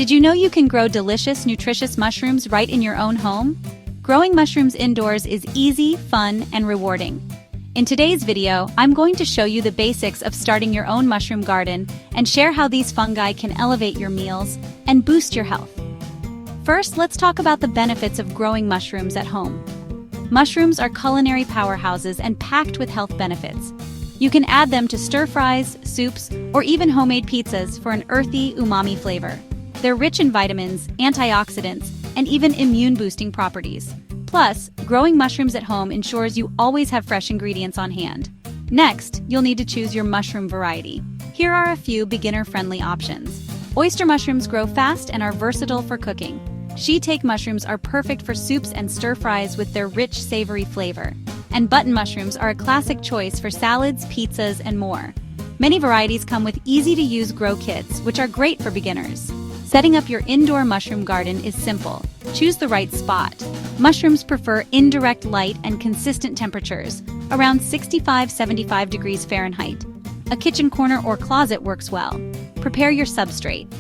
Did you know you can grow delicious, nutritious mushrooms right in your own home? Growing mushrooms indoors is easy, fun, and rewarding. In today's video, I'm going to show you the basics of starting your own mushroom garden and share how these fungi can elevate your meals and boost your health. First, let's talk about the benefits of growing mushrooms at home. Mushrooms are culinary powerhouses and packed with health benefits. You can add them to stir-fries, soups, or even homemade pizzas for an earthy, umami flavor. They're rich in vitamins, antioxidants, and even immune-boosting properties. Plus, growing mushrooms at home ensures you always have fresh ingredients on hand. Next, you'll need to choose your mushroom variety. Here are a few beginner-friendly options. Oyster mushrooms grow fast and are versatile for cooking. Shiitake mushrooms are perfect for soups and stir-fries with their rich, savory flavor. And button mushrooms are a classic choice for salads, pizzas, and more. Many varieties come with easy-to-use grow kits, which are great for beginners. Setting up your indoor mushroom garden is simple. Choose the right spot. Mushrooms prefer indirect light and consistent temperatures, around 65–75 degrees Fahrenheit. A kitchen corner or closet works well. Prepare your substrate.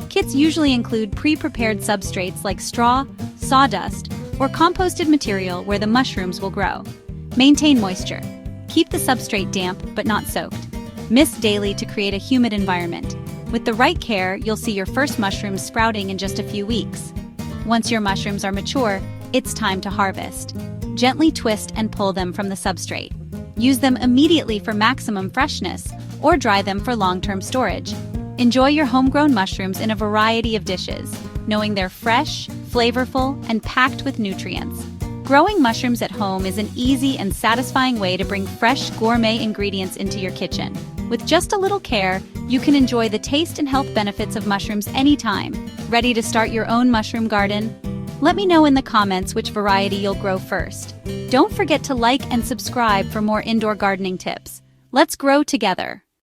Kits usually include pre-prepared substrates like straw, sawdust, or composted material where the mushrooms will grow. Maintain moisture. Keep the substrate damp but not soaked. Mist daily to create a humid environment. With the right care, you'll see your first mushrooms sprouting in just a few weeks. Once your mushrooms are mature, it's time to harvest. Gently twist and pull them from the substrate. Use them immediately for maximum freshness, or dry them for long-term storage. Enjoy your homegrown mushrooms in a variety of dishes, knowing they're fresh, flavorful, and packed with nutrients. Growing mushrooms at home is an easy and satisfying way to bring fresh, gourmet ingredients into your kitchen. With just a little care, you can enjoy the taste and health benefits of mushrooms anytime. Ready to start your own mushroom garden? Let me know in the comments which variety you'll grow first. Don't forget to like and subscribe for more indoor gardening tips. Let's grow together.